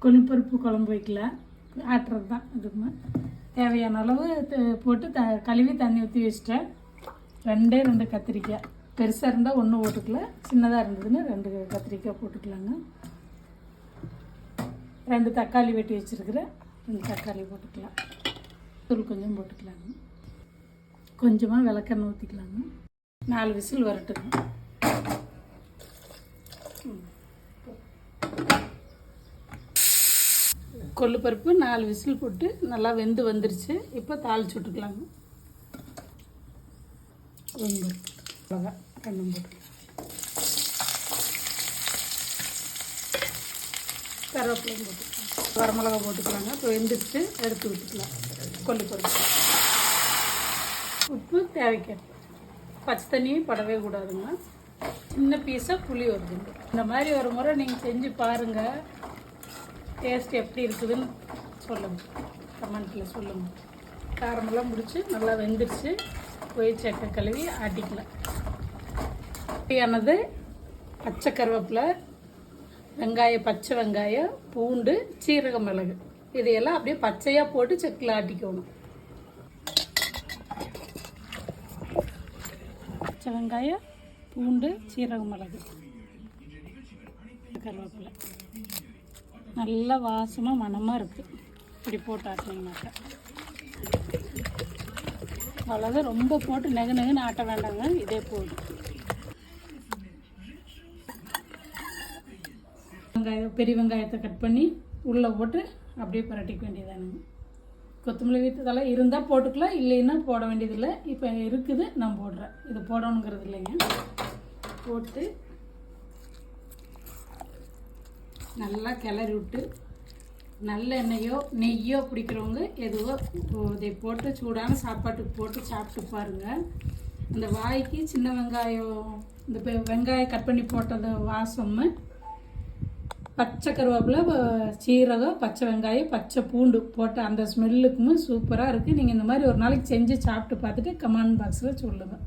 கொள்ளுப்பருப்பு குழம்பு வைக்கலாம், ஆட்டுறது தான். இதுக்கு தேவையான அளவு போட்டு கழுவி தண்ணி ஊற்றி வச்சிட்டேன். 2 கத்திரிக்காய், பெருசாக இருந்தால் 1 போட்டுக்கலாம், சின்னதாக இருந்ததுன்னா 2 கத்திரிக்காய் போட்டுக்கலாங்க. 2 தக்காளி வெட்டி வச்சுருக்கிறேன், 2 தக்காளி போட்டுக்கலாம். தூள் கொஞ்சம் போட்டுக்கலாங்க. கொஞ்சமாக விளக்கெண்ணெய் ஊற்றிக்கலாங்க. 4 விசில் வரட்டுங்க. கொள்ளுப்பருப்பு 4 விசில் போட்டு நல்லா வெந்து வந்துருச்சு. இப்போ தாளிச்சு விட்டுக்கலாங்க. மிளகா கண்ணம் போட்டுக்கலாம், கருவேப்பிலையும் போட்டுக்கலாம், வரமிளகா போட்டுக்கலாங்க. இப்போ வெந்துருச்சு, எடுத்து விட்டுக்கலாம். கொள்ளுப்பருப்பு உப்பு தேவைக்கேற்ப, பச்சை தண்ணியும் படவே கூடாதுங்க. சின்ன பீஸாக புளி வருதுங்க. இந்த மாதிரி ஒரு முறை நீங்கள் செஞ்சு பாருங்கள், டேஸ்ட் எப்படி இருக்குதுன்னு சொல்லுங்கள், கமெண்ட்டில் சொல்லுங்கள். காரமெல்லாம் முடிச்சு நல்லா வெந்துருச்சு. போய் சக்கை கழுவி ஆட்டிக்கலாம். தேவையானது பச்சை கருவேப்பிலை, வெங்காயம், பச்சை வெங்காயம், பூண்டு, சீரக மிளகு, இதையெல்லாம் அப்படியே பச்சையாக போட்டு செக்கில் ஆட்டிக்கணும். பச்சை வெங்காயம், பூண்டு, சீரக மிளகு, கருவேப்பிலை நல்லா வாசமாக மணமாக இருக்குது. இப்படி போட்டு ஆட்டினீங்கன்னாக்கா அவ்வளோதான். ரொம்ப போட்டு நெகுன்னு ஆட்ட வேண்டாங்க, இதே போதும். பெரிய வெங்காயத்தை கட் பண்ணி உள்ளே போட்டு அப்படியே பரட்டிக்க வேண்டியதானுங்க. கொத்தமல்லி வீட்டதெல்லாம் இருந்தால் போட்டுக்கலாம், இல்லைன்னா போட வேண்டியதில்லை. இப்போ இருக்குது, நான் போடுறேன். இது போடணுங்கிறது இல்லைங்க. போட்டு நல்லா கிளறி விட்டு, நல்ல எண்ணெயோ நெய்யோ பிடிக்கிறவங்க எதுவோ இதை போட்டு சூடான சாப்பாட்டுக்கு போட்டு சாப்பிட்டு பாருங்கள். அந்த வாய்க்கு சின்ன வெங்காயம், இந்த வெங்காயம் கட் பண்ணி போட்டது வாசமும், பச்சை கருவேப்பிலை, சீரகம், பச்சை வெங்காயம், பச்சை பூண்டு போட்ட அந்த ஸ்மெல்லுக்குமே சூப்பராக இருக்குது. நீங்கள் இந்த மாதிரி ஒரு நாளைக்கு செஞ்சு சாப்பிட்டு பார்த்துட்டு கமெண்ட் பாக்ஸில் சொல்லுங்கள்.